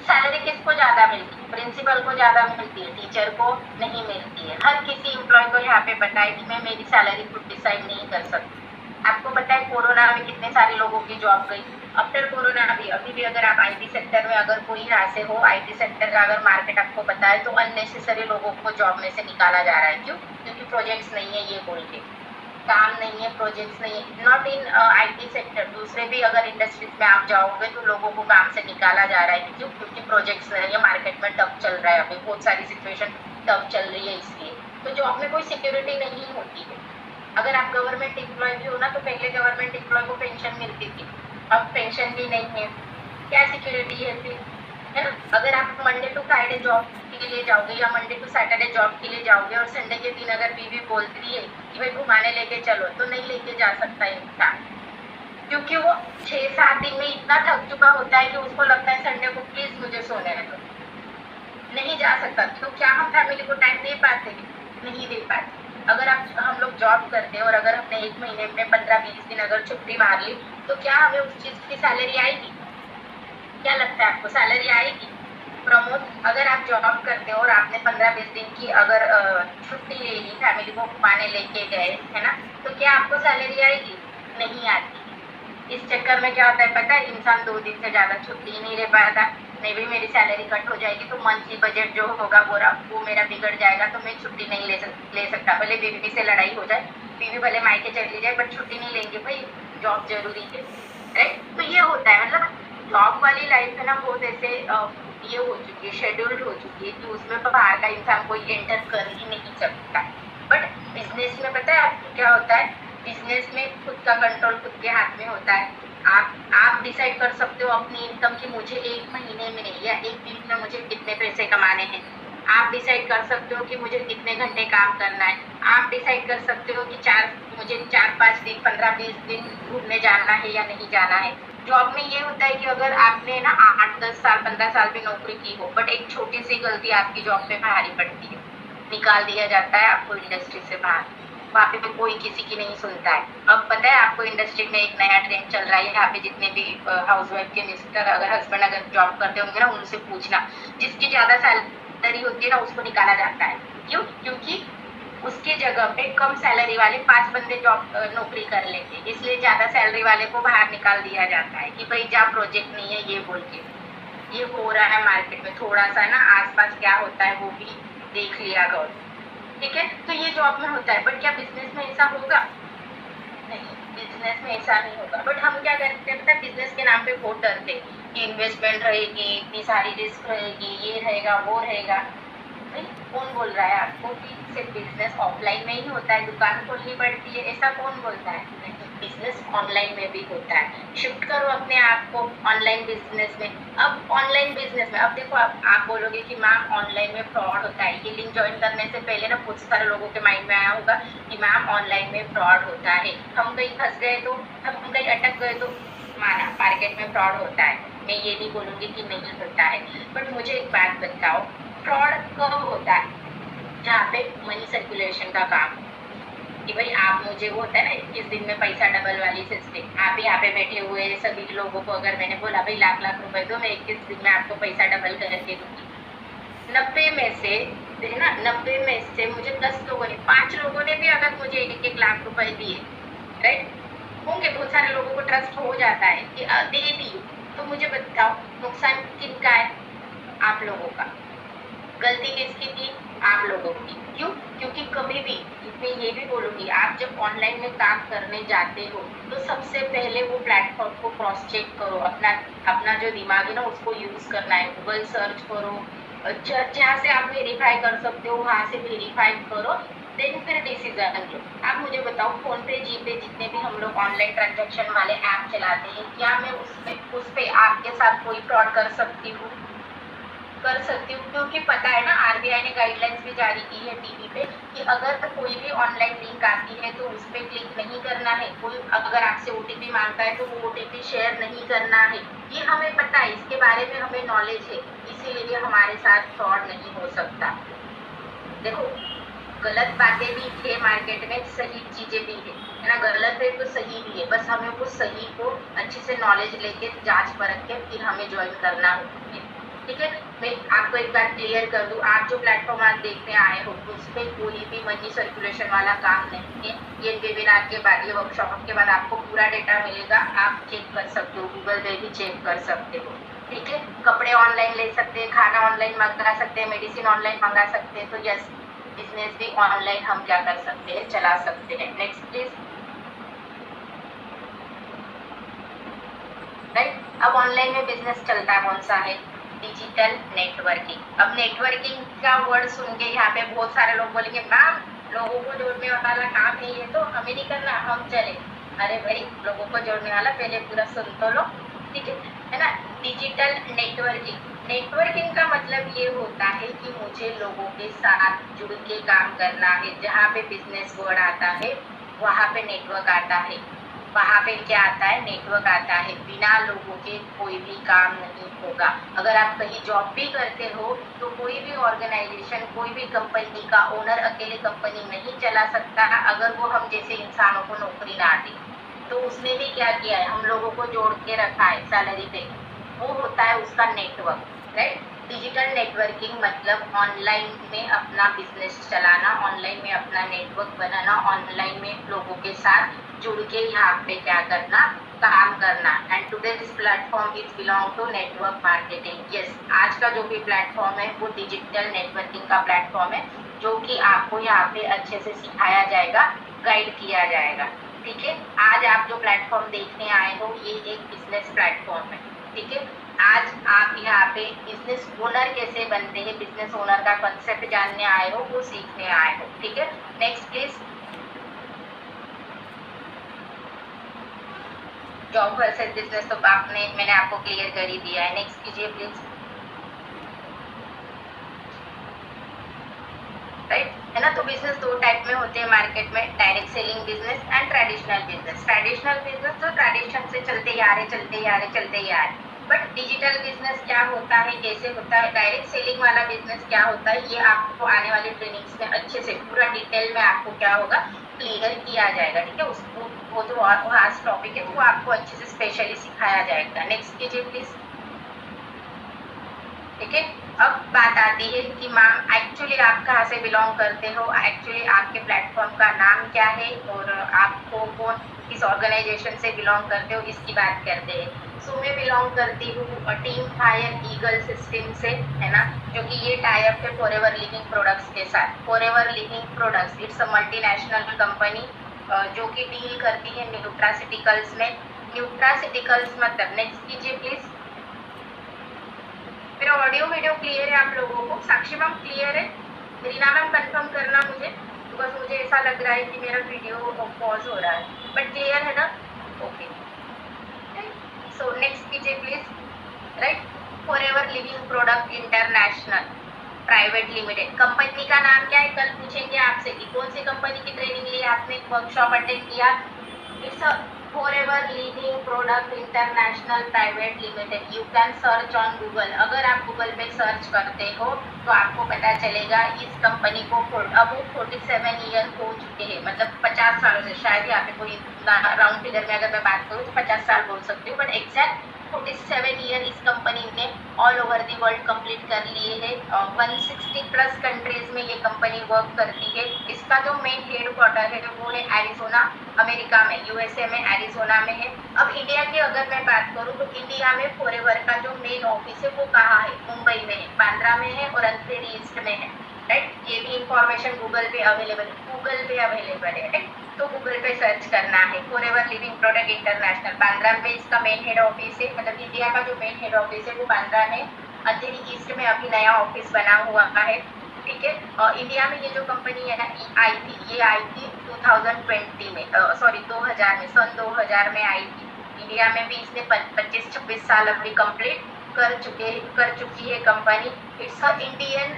S1: सैलरी किसको ज्यादा मिलती है? प्रिंसिपल को ज्यादा मिलती है, टीचर को नहीं मिलती है। हर किसी एम्प्लॉय को यहाँ पे पता है कि मैं मेरी सैलरी खुद डिसाइड नहीं कर सकती। आपको पता है कोरोना में कितने सारे लोगों की जॉब गई। आफ्टर कोरोना अभी भी अगर आप आईटी सेक्टर में अगर कोई यहाँ से हो, आईटी सेक्टर का अगर मार्केट आपको पता है, तो अननेसेसरी लोगों को जॉब में से निकाला जा रहा है। क्यों? क्योंकि प्रोजेक्ट्स नहीं है, ये बोल के काम नहीं है, प्रोजेक्ट्स नहीं है। नॉट इन आईटी सेक्टर, दूसरे भी अगर इंडस्ट्रीज में आप जाओगे तो लोगों को काम से निकाला जा रहा है। क्यों? क्योंकि प्रोजेक्ट्स नहीं है, मार्केट में टफ चल रहा है, अभी बहुत सारी सिचुएशन टफ चल रही है, इसलिए तो जॉब में कोई सिक्योरिटी नहीं होती है। अगर आप गवर्नमेंट एम्प्लॉय भी हो ना, तो पहले गवर्नमेंट एम्प्लॉय को पेंशन मिलती थी, अब पेंशन भी नहीं है, क्या सिक्योरिटी है फिर, है ना। अगर आप मंडे टू फ्राइडे जॉब के लिए जाओगे या मंडे टू सैटरडे जॉब के लिए जाओगे और संडे के दिन अगर बीवी बोलती है कि भाई घुमाने लेके चलो, तो नहीं लेके जा सकता इंसान, क्योंकि वो 6-7 दिन में इतना थक चुका होता है कि उसको लगता है संडे को प्लीज मुझे सोने दो, नहीं जा सकता। तो क्या हम फैमिली को टाइम दे पाते हैं? नहीं दे पाते। अगर हम लोग जॉब करते हैं और अगर हमने एक महीने में 15-20 दिन अगर छुट्टी मार ली, तो क्या हमें उस चीज की सैलरी आएगी? क्या लगता है आपको, सैलरी आएगी? प्रमोद, अगर आप जॉब करते हो और आपने 15-20 दिन की अगर छुट्टी ले ली, फैमिली को घुमाने लेके गए, है ना, तो क्या आपको सैलरी आएगी? नहीं आती। इस चक्कर में क्या होता है पता है? इंसान 2 दिन से ज्यादा छुट्टी ही नहीं ले पाता। नहीं भी मेरी सैलरी कट हो जाएगी तो मंथली बजट जो होगा वो मेरा बिगड़ जाएगा, तो मैं छुट्टी नहीं ले सकता। भले बीवी से लड़ाई हो जाए, बीवी भले मायके चली जाए, बट छुट्टी नहीं लेंगे भाई, जॉब जरूरी है, राइट? तो ये होता है, मतलब जॉब वाली लाइफ है ना बहुत ऐसे ये हो चुकी है, शेड्यूल्ड हो चुकी है कि उसमें बाहर का इंसान कोई एंटर कर ही नहीं सकता। बट बिजनेस में पता है आपको क्या होता है? बिजनेस में खुद का कंट्रोल खुद के हाथ में होता है। आप डिसाइड कर सकते हो अपनी इनकम की, मुझे एक महीने में या एक वीक में मुझे कितने पैसे कमाने हैं। आप डिसाइड कर सकते हो कि मुझे कितने घंटे काम करना है। आप डिसाइड कर सकते हो कि मुझे 4-5 दिन 15-20 दिन घूमने जाना है या नहीं जाना है। जॉब में ये होता है कि अगर आपने ना 8-10 साल 15 साल भी नौकरी की हो, बट एक छोटी सी गलती आपकी जॉब पे भारी पड़ती है, निकाल दिया जाता है आपको इंडस्ट्री से बाहर, वहाँ पे कोई किसी की नहीं सुनता है। अब पता है आपको इंडस्ट्री में एक नया ट्रेंड चल रहा है, यहाँ पे जितने भी हाउसवाइफ के मिस्टर अगर हस्बैंड अगर जॉब करते होंगे ना, उनसे पूछना, जिसकी ज्यादा सैलरी होती है ना उसको निकाला जाता है। क्यों? क्योंकि उसकी जगह पे कम सैलरी वाले 5 बंदे जॉब नौकरी कर लेते, इसलिए ज्यादा सैलरी वाले को बाहर निकाल दिया जाता है कि भाई जा प्रोजेक्ट नहीं है, ये बोल के। ये हो रहा है मार्केट में, थोड़ा सा ना आसपास क्या होता है वो भी देख लिया करो, ठीक है। तो ये जॉब में होता है, बट क्या बिजनेस में ऐसा होगा? नहीं, बिजनेस में ऐसा नहीं होगा। बट हम क्या करते हैं पता है, बिजनेस के नाम पे बहुत डरते हैं कि इन्वेस्टमेंट रहेगी, इतनी सारी रिस्क रहेगी, ये रहेगा वो रहेगा। नहीं, कौन बोल रहा है आपको कि सिर्फ बिजनेस ऑफलाइन में ही होता है, दुकान खोलनी पड़ती है, ऐसा कौन बोलता है? नहीं, बिजनेस ऑनलाइन में भी होता है। शिफ्ट करो अपने आप को ऑनलाइन बिजनेस में। अब ऑनलाइन बिजनेस में, अब देखो आप बोलोगे कि मैम ऑनलाइन में फ्रॉड होता है, ये लिंक ज्वाइन करने से पहले ना बहुत सारे लोगों के माइंड में आया होगा कि मैम ऑनलाइन में फ्रॉड होता है, हम कहीं फंस गए तो, हम कहीं अटक गए तो। माना मार्केट में फ्रॉड होता है, मैं ये नहीं बोलूँगी कि नहीं होता है, बट मुझे एक बात बताओ, फ्रॉड कब होता है? जहाँ पे मनी सर्कुलेशन का काम, कि भाई आप मुझे, वो होता है ना 21 दिन में पैसा डबल वाली सिस्टम, आप यहाँ पे बैठे हुए सभी लोगों को अगर मैंने बोला भाई लाख लाख रुपए दो, मैं 21 दिन में आपको पैसा डबल करके दूंगी, 90 में से है ना, 90 में से मुझे 10 लोगों ने, 5 लोगों ने भी अगर मुझे 1-1 लाख रुपए दिए, राइट, होंगे बहुत सारे लोगों को ट्रस्ट हो जाता है कि दे दी, तो मुझे बताओ नुकसान किनका है? आप लोगों का। गलती किसकी थी? आप लोगों की। क्यों? क्योंकि कभी भी, मैं ये भी बोलूंगी, आप जब ऑनलाइन में काम करने जाते हो तो सबसे पहले वो प्लेटफॉर्म को क्रॉस चेक करो, अपना जो दिमाग है ना उसको यूज करना है, गूगल सर्च करो, जहाँ से आप वेरीफाई कर सकते हो वहां से वेरीफाई करो, देन फिर डिसीजन लो। आप मुझे बताओ, फोन पे, जी पे, जितने भी हम लोग ऑनलाइन ट्रांजेक्शन वाले ऐप चलाते हैं, क्या मैं उस पे आपके साथ कोई फ्रॉड कर सकती हूँ? कर सकती हूँ, क्योंकि पता है ना आरबीआई ने गाइडलाइंस भी जारी की है टीवी पे कि अगर कोई भी ऑनलाइन लिंक आती है तो उस पर क्लिक नहीं करना है, कोई अगर आपसे ओटीपी मांगता है तो वो ओटीपी शेयर नहीं करना है। ये हमें पता है, इसके बारे में हमें नॉलेज है, इसीलिए हमारे साथ फ्रॉड नहीं हो सकता। देखो, गलत बातें भी है मार्केट में, सही चीजें भी है ना, गलत है तो सही भी है, बस हमें वो सही को अच्छे से नॉलेज लेके जांच परख के फिर हमें ज्वाइन करना होता है, ठीक है। मैं आपको एक बात क्लियर कर दूं, आप जो प्लेटफॉर्म आज देखने आए हो उस पर कोई भी मनी सर्कुलेशन वाला काम नहीं है। ये वेबिनार के बाद, ये वर्कशॉप के बाद आपको पूरा डेटा मिलेगा, आप चेक कर सकते हो, गूगल पे भी चेक कर सकते हो, ठीक है। कपड़े ऑनलाइन ले सकते हैं, खाना ऑनलाइन मंगा सकते हैं, मेडिसिन ऑनलाइन मंगा सकते हैं, तो यस, बिजनेस भी ऑनलाइन हम क्या कर सकते हैं, चला सकते हैं। Next please. राइट, अब ऑनलाइन में बिजनेस चलता कौन सा है? Digital networking. अब नेटवर्किंग का वर्ड सुन के यहाँ पे बहुत सारे लोग बोलेंगे मैम लोगों को जोड़ने वाला काम है ये, तो हमें नहीं करना, हम चले। अरे भाई, लोगों को जोड़ने वाला पहले पूरा सुन तो लो, ठीक है ना। डिजिटल नेटवर्किंग, नेटवर्किंग का मतलब ये होता है कि मुझे लोगों के साथ जुड़ के काम करना है। जहाँ पे बिजनेस वर्ड आता है वहाँ पे नेटवर्क आता है, वहाँ पे क्या आता है? नेटवर्क आता है। बिना लोगों के कोई भी काम नहीं होगा। अगर आप कहीं जॉब भी करते हो तो कोई भी ऑर्गेनाइजेशन, कोई भी कंपनी का ओनर अकेले कंपनी नहीं चला सकता अगर वो हम जैसे इंसानों को नौकरी ना दे। तो उसने भी क्या किया है? हम लोगों को जोड़ के रखा है सैलरी पे, वो होता है उसका नेटवर्क, राइट। डिजिटल नेटवर्किंग मतलब ऑनलाइन में अपना बिजनेस चलाना, ऑनलाइन में अपना नेटवर्क बनाना, ऑनलाइन में लोगों के साथ जुड़ के यहाँ पे क्या करना, काम करना। And today this platform is belong to network marketing. Yes, आज का जो भी प्लेटफॉर्म है वो डिजिटल नेटवर्किंग का प्लेटफॉर्म है, जो कि आपको यहाँ पे अच्छे से सिखाया जाएगा, गाइड किया जाएगा, ठीक है। आज आप जो प्लेटफॉर्म देखने आए हो ये एक बिजनेस प्लेटफॉर्म है, ठीक है। आज आप यहाँ पे बिजनेस ओनर कैसे बनते हैं, बिजनेस ओनर का कंसेप्ट जानने आए हो, वो सीखने आए हो, ठीक है। Next please. Job versus business तो मैंने आपको क्लियर कर ही दिया है। नेक्स्ट कीजिए प्लीज। राइट, है ना। तो बिजनेस दो टाइप में होते हैं मार्केट में, direct selling business and traditional business. Traditional business तो ट्रेडिशन से चलते आ रहे, बट डिजिटल बिजनेस क्या होता है, कैसे होता है, डायरेक्ट सेलिंग वाला बिजनेस क्या होता है, ये आपको आने वाली ट्रेनिंग्स में अच्छे से पूरा डिटेल में आपको क्या होगा, क्लियर किया जाएगा, ठीक है। उसको वो जो खास टॉपिक है वो आपको अच्छे से स्पेशली सिखाया जाएगा। नेक्स्ट कीजिए प्लीज, ठीक है। अब बात आती है कि मैम एक्चुअली आप कहाँ से बिलोंग करते हो, एक्चुअली आपके प्लेटफॉर्म का नाम क्या है और आपको कौन, किस ऑर्गेनाइजेशन से बिलोंग करते हो, इसकी बात करते हैं। सो मैं बिलोंग करती हूँ टीम फायर ईगल सिस्टम से, है ना, जो कि ये टाई अप है फॉरएवर लिविंग प्रोडक्ट्स के साथ। Forever living products it's a multinational company जो कि डील करती है न्यूट्रासिटिकल्स में। न्यूट्रासिटिकल्स मतलब, नेक्स्ट कीजिए प्लीज। मेरा ऑडियो वीडियो क्लियर है आप लोगों को? साक्षी मैम क्लियर है? रीना मैम कंफर्म करना मुझे, बिकॉज मुझे ऐसा लग रहा है कि मेरा वीडियो पॉज हो रहा है, बट क्लियर है ना? ओके, सो नेक्स्ट कीजिए please. Right, forever living product international private limited, company का नाम क्या है? कल पूछेंगे आपसे कि कौन सी कंपनी की ट्रेनिंग ली आपने, वर्कशॉप अटेंड किया। It's a forever living product international private limited. You can search on Google, अगर आप गूगल पे सर्च करते हो तो आपको पता चलेगा। इस कंपनी को अब 47 ईयर हो चुके हैं, मतलब 50 सालों से, शायद यहाँ पे कोई राउंड फिगर में अगर मैं बात करूँ तो 50 साल बोल सकती हूँ, बट एग्जैक्ट 47 ईयर इस कंपनी ने all over the world complete कर लिए है। 160 प्लस कंट्रीज में ये कंपनी वर्क करती है। इसका जो मेन हेड क्वार्टर है वो है एरिजोना, अमेरिका में, यूएसए में, एरिजोना में है। अब इंडिया की अगर मैं बात करूँ तो इंडिया में फॉरएवर का जो मेन ऑफिस है वो कहाँ है? मुंबई में है, बांद्रा में है और अंधेरी ईस्ट में है। राइट, ये भी इंफॉर्मेशन गूगल पे अवेलेबल है, गूगल पे अवेलेबल है। राइट, तो गूगल पे सर्च करना है forever living product international. Bandra में इसका मेन हेड ऑफिस है, मतलब इंडिया का जो मेन हेड ऑफिस है वो बांद्रा में, अंधेरी ईस्ट में अभी नया ऑफिस बना हुआ है। ठीक है, और इंडिया में ये जो कंपनी है ना, ये आई थी 2020 में, सॉरी 2000 में, सन 2000 में आई थी। इंडिया में भी इसने 25-26 साल अभी कंप्लीट कर चुकी है company. It's a Indian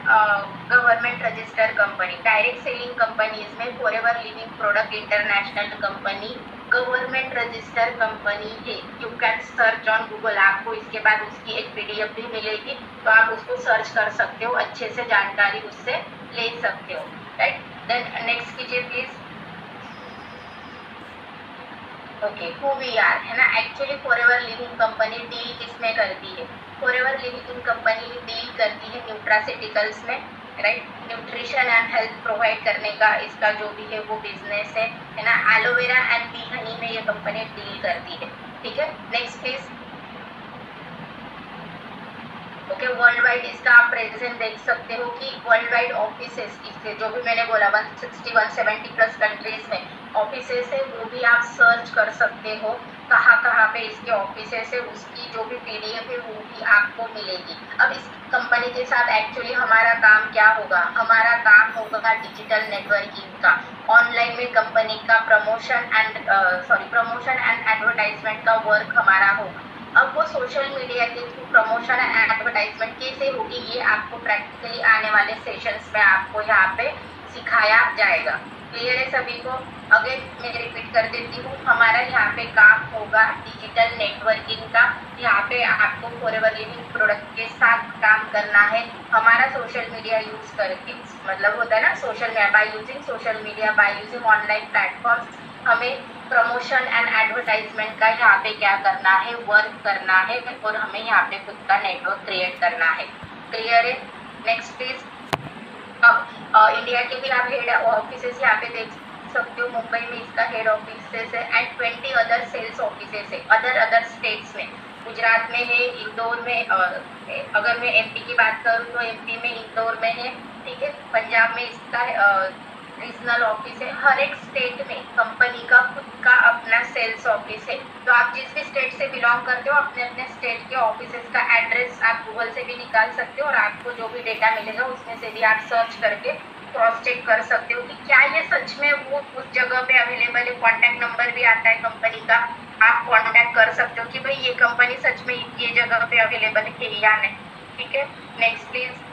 S1: government registered company, direct selling company इसमें forever living product international company government registered company है। You can search on Google, आपको इसके बाद उसकी एक पीडीएफ भी मिलेगी, तो आप उसको सर्च कर सकते हो, अच्छे से जानकारी उससे ले सकते हो। राइट, देन नेक्स्ट कीजिए please. Okay, who we are, है ना। Actually Forever Living company deal किसमें करती है? फॉरएवर लिविंग कंपनी डील करती है न्यूट्रासिटिकल्स में। Right, nutrition and health provide करने का इसका जो भी है वो बिजनेस है ना। एलोवेरा एंड बी हनी में ये कंपनी डील करती है। ठीक है, next please. Okay, world wide इसका आप प्रेजेंट देख सकते हो कि वर्ल्ड वाइड ऑफिसेस इसके, जो भी मैंने बोला 160-170 प्लस कंट्रीज में ऑफिसेस है, वो भी आप सर्च कर सकते हो कहाँ पे इसके ऑफिसेस है, उसकी जो भी पीडीएफ है वो भी आपको मिलेगी। अब इस कंपनी के साथ एक्चुअली हमारा काम क्या होगा? हमारा काम होगा डिजिटल नेटवर्किंग का, ऑनलाइन में कंपनी का प्रमोशन एंड एडवर्टाइजमेंट का वर्क हमारा होगा। अब वो सोशल मीडिया के थ्रू प्रमोशन एंड एडवर्टाइजमेंट कैसे होगी, ये आपको प्रैक्टिकली आने वाले सेशंस में आपको यहाँ पे सिखाया जाएगा। क्लियर है सभी को? अगेन मैं रिपीट कर देती हूँ, हमारा यहाँ पे काम होगा डिजिटल नेटवर्किंग का। यहाँ पे आपको फॉरएवर लिविंग प्रोडक्ट के साथ काम करना है। हमारा सोशल मीडिया यूज करके, मतलब होता है ना social media, by using social media, by using online platforms, हमें प्रमोशन एंड एडवर्टाइजमेंट का यहाँ पे क्या करना है? वर्क करना है, और हमें यहाँ पे खुद का नेटवर्क क्रिएट करना है। क्लियर है? Next please. अब इंडिया के भी आप हेड ऑफिसेस यहाँ पे देख सकते हो। मुंबई में इसका हेड ऑफिसेस है एंड 20 अदर सेल्स ऑफिसेस है अदर स्टेट्स में। गुजरात में है, इंदौर में, अगर मैं एमपी की बात करूँ तो एमपी में इंदौर में है। ठीक है, पंजाब में इसका रीजनल ऑफिस है। हर एक स्टेट में कंपनी का खुद का अपना सेल्स ऑफिस है। तो आप जिस भी स्टेट से बिलोंग करते हो, अपने अपने स्टेट के ऑफिसेस का एड्रेस आप गूगल से भी निकाल सकते हो, और आपको जो भी डेटा मिलेगा उसमें से भी आप सर्च करके क्रॉस चेक कर सकते हो कि क्या ये सच में वो उस जगह पे अवेलेबल है। कॉन्टैक्ट नंबर भी आता है कंपनी का, आप कॉन्टैक्ट कर सकते हो कि भाई ये कंपनी सच में ये जगह पे अवेलेबल है या नहीं। ठीक है, नेक्स्ट प्लीज।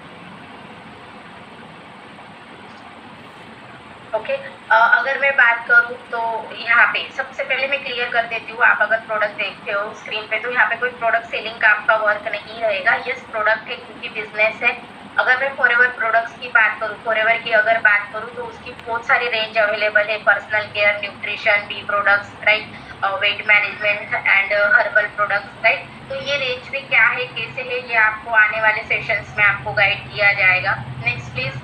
S1: ओके, अगर मैं बात करूँ तो यहाँ पे सबसे पहले मैं क्लियर कर देती हूँ, आप अगर प्रोडक्ट देखते हो स्क्रीन पे तो यहाँ पे कोई प्रोडक्ट सेलिंग का आपका वर्क नहीं रहेगा। यस, प्रोडक्ट है क्योंकि बिजनेस है। अगर मैं फॉरएवर प्रोडक्ट्स की बात करूँ, फॉरएवर की अगर बात करूँ तो उसकी बहुत सारी रेंज अवेलेबल है। Personal care, nutrition, bee products, right, weight management and herbal products, right. तो ये रेंज में क्या है, कैसे है, ये आपको आने वाले सेशंस में आपको गाइड किया जाएगा। Next please.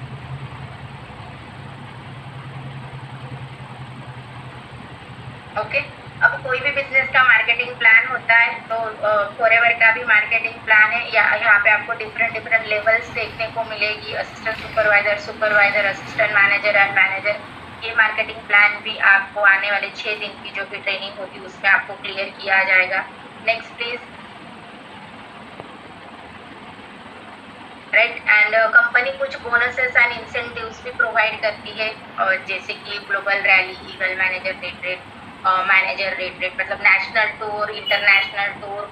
S1: ओके, अब कोई भी बिजनेस का मार्केटिंग प्लान होता है, तो फॉरएवर का भी मार्केटिंग प्लान है। यहाँ पे आपको डिफरेंट डिफरेंट लेवल्स देखने को मिलेगी, assistant supervisor, supervisor, assistant manager and manager. ये मार्केटिंग प्लान भी आपको आने वाले 6 दिन की जो भी ट्रेनिंग होगी उसमें आपको क्लियर किया जाएगा। Next please. Right, and company कुछ बोनसेस एंड इंसेंटिव्स भी प्रोवाइड करती है, और जैसे कि global rally, eagle manager retreat, manager retreat, मतलब national tour, international tour.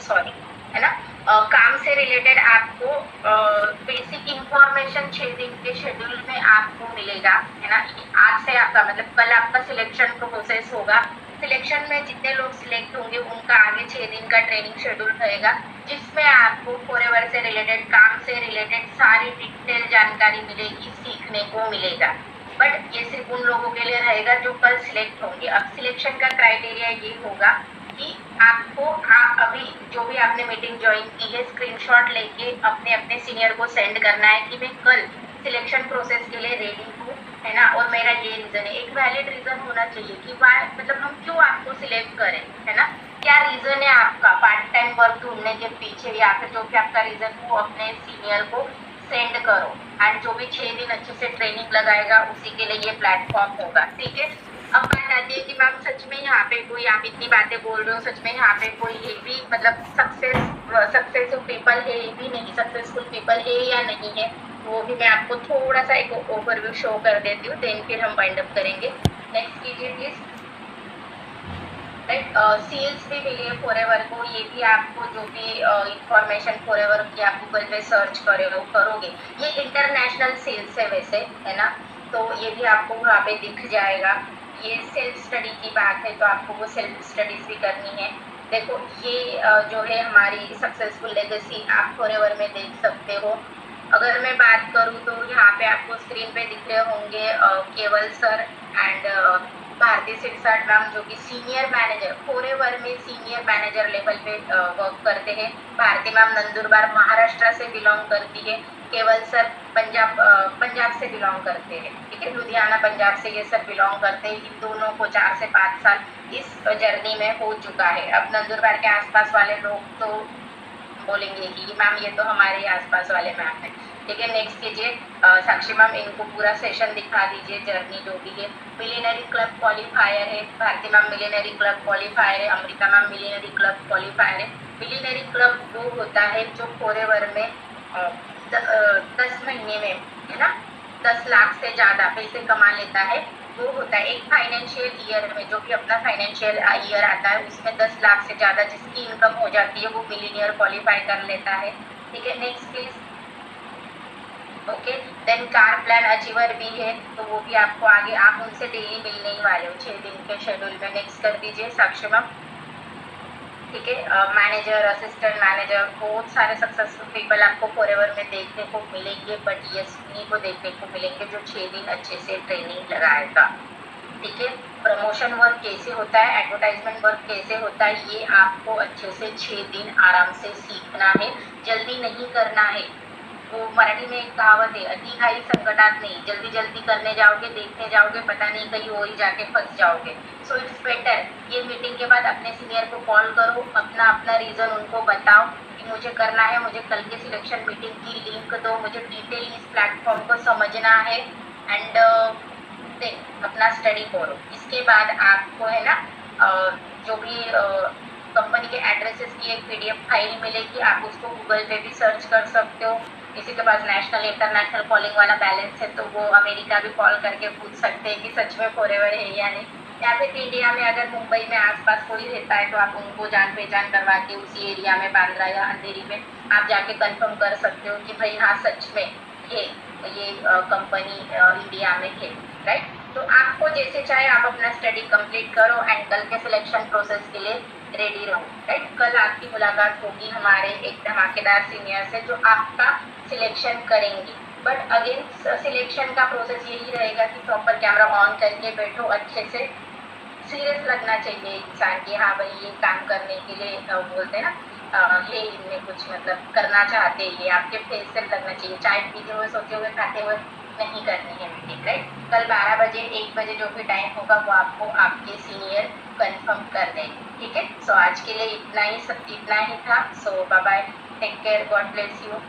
S1: Sorry, है ना। काम से रिलेटेड आपको बेसिक इंफॉर्मेशन 6 दिन के शेड्यूल में आपको मिलेगा, है ना। आज से आपका मतलब कल आपका सिलेक्शन प्रोसेस होगा। सिलेक्शन में जितने लोग सिलेक्ट होंगे उनका आगे 6 दिन का ट्रेनिंग शेड्यूल रहेगा, जिसमें आपको फॉरएवर से रिलेटेड, काम से रिलेटेड सारी डिटेल जानकारी मिलेगी, सीखने को मिलेगा। बट ये सिर्फ उन लोगों के लिए रहेगा जो कल सिलेक्ट होंगे। अब सिलेक्शन का क्राइटेरिया ये होगा कि आपको अभी जो भी आपने मीटिंग ज्वाइन की है, स्क्रीनशॉट लेके अपने अपने सीनियर को सेंड करना है कि मैं कल सिलेक्शन प्रोसेस के लिए रेडी हूँ, है ना, और मेरा ये रीजन है। एक वैलिड रीजन होना चाहिए कि वाई, मतलब हम क्यों आपको सिलेक्ट करें, है ना। क्या रीजन है आपका पार्ट टाइम वर्क ढूंढने के पीछे, या फिर जो भी आपका रीजन हो अपने सीनियर को सेंड करो। एंड जो भी 6 दिन अच्छे से ट्रेनिंग लगाएगा उसी के लिए ये प्लेटफॉर्म होगा, ठीक है। अब बात आती है कि मैम सच में यहाँ पे कोई, आप इतनी बातें बोल रहे हो, सच में यहाँ पे कोई ये भी मतलब सक्सेसफुल पीपल है भी नहीं, सक्सेसफुल पीपल है या नहीं है, वो भी मैं आपको थोड़ा सा एक ओवरव्यू शो कर देती हूँ, देन फिर हम वाइंड अप करेंगे। नेक्स्ट कीजिए प्लीज। राइट, सेल्स भी मिली है फॉरएवर को। ये भी आपको जो भी इंफॉर्मेशन फॉरएवर की आप गूगल पे सर्च करोगे, ये इंटरनेशनल सेल्स है वैसे, है ना, तो ये भी आपको वहाँ पे दिख जाएगा। ये सेल्फ स्टडी की बात है, तो आपको वो सेल्फ स्टडीज भी करनी है। देखो ये जो है हमारी सक्सेसफुल लेगेसी, आप फॉरएवर में देख सकते हो। अगर मैं बात करूँ तो यहाँ पे आपको स्क्रीन पे दिख रहे होंगे केवल sir and Bharti Sirsat ma'am, जो कि सीनियर मैनेजर फॉरएवर में सीनियर मैनेजर लेवल पे वर्क करते हैं। भारती मैम नंदुरबार महाराष्ट्र से बिलोंग करती है। केवल सर पंजाब से बिलोंग करते हैं, ठीक है, लुधियाना पंजाब से ये सब बिलोंग करते हैं। इन दोनों को 4 से 5 साल इस जर्नी में हो चुका है। अब नंदुरबार के आसपास वाले लोग तो बोलेंगे कि मैम ये तो हमारे आसपास वाले मैम है, ठीक है। नेक्स्ट कीजिए साक्षी मैम, इनको पूरा सेशन दिखा दीजिए, जर्नी जो भी है। मिलियनरी क्लब क्वालिफायर है, Bharti ma'am millionaire club qualifier है, Amrita ma'am millionaire club qualifier है। मिलियनरी क्लब वो होता है जो फॉरएवर में 10 महीने में, है ना, 10 लाख से ज़्यादा पैसे कमा लेता है, वो होता है। एक फाइनेंशियल ईयर में जो भी अपना फाइनेंशियल ईयर आता है उसमें 10 लाख से ज़्यादा जिसकी इनकम हो जाती है वो मिलियनियर क्वालिफाई कर लेता है, ठीक है। Next please. Okay, then car plan achiever भी है, तो वो भी आपको आगे, आप उनसे डेली मिलने ही वाले हो 6 दिन के शेड्यूल में। नेक्स्ट कर दीजिए साक्षी मैम, ठीक है। मैनेजर, असिस्टेंट मैनेजर, बहुत सारे सक्सेसफुल पीपल आपको फॉरएवर में देखने को मिलेंगे, बट ये उन्हीं को देखने को मिलेंगे जो 6 दिन अच्छे से ट्रेनिंग लगाएगा, ठीक है। प्रमोशन वर्क कैसे होता है, एडवर्टाइजमेंट वर्क कैसे होता है, ये आपको अच्छे से 6 दिन आराम से सीखना है, जल्दी नहीं करना है। वो मराठी में एक कहावत है, अति घाई संकटात नहीं, जल्दी जल्दी करने जाओगे, देखने जाओगे, पता नहीं कहीं और ही जाके फंस जाओगे। सो इट्स बेटर, ये मीटिंग के बाद अपने सीनियर को कॉल करो, अपना अपना रीज़न उनको बताओ कि मुझे करना है, मुझे कल के सिलेक्शन मीटिंग की लिंक दो, मुझे डिटेल इस प्लेटफॉर्म को समझना है, एंड अपना स्टडी करो। इसके बाद आपको, है ना, जो भी कंपनी के एड्रेसेस की एक PDF फाइल मिलेगी, आप उसको गूगल पे भी सर्च कर सकते हो। किसी के पास नेशनल इंटरनेशनल कॉलिंग वाला बैलेंस है तो वो अमेरिका भी कॉल करके पूछ सकते हैं कि सच में फॉरएवर है या नहीं। या फिर इंडिया में अगर मुंबई में आसपास कोई रहता है तो आप उनको जान पहचान करवा के उसी एरिया में बांद्रा या अंधेरी में आप जाके कंफर्म कर सकते हो कि भाई हाँ सच में ये कंपनी इंडिया में है, राइट। तो आपको जैसे चाहे आप अपना स्टडी कंप्लीट करो एंड कल के सिलेक्शन प्रोसेस के लिए रेडी रहो, राइट। कल आपकी मुलाकात होगी हमारे एक धमाकेदार सीनियर से जो आपका सिलेक्शन करेंगे। बट अगेन सिलेक्शन का प्रोसेस यही रहेगा कि प्रॉपर कैमरा ऑन करके बैठो, अच्छे से सीरियस लगना चाहिए इंसान की, हाँ भाई ये काम करने के लिए बोलते हैं ना ये इनमें कुछ मतलब करना चाहते हैं, ये आपके फेस से लगना चाहिए। चाय पीते हुए, सोते हुए, खाते हुए नहीं करनी है मीटिंग, राइट। कल 12 बजे 1 बजे जो भी टाइम होगा वो आपको आपके सीनियर कंफर्म कर देंगे, ठीक है। सो आज के लिए इतना ही था। So bye bye, take care, God bless you.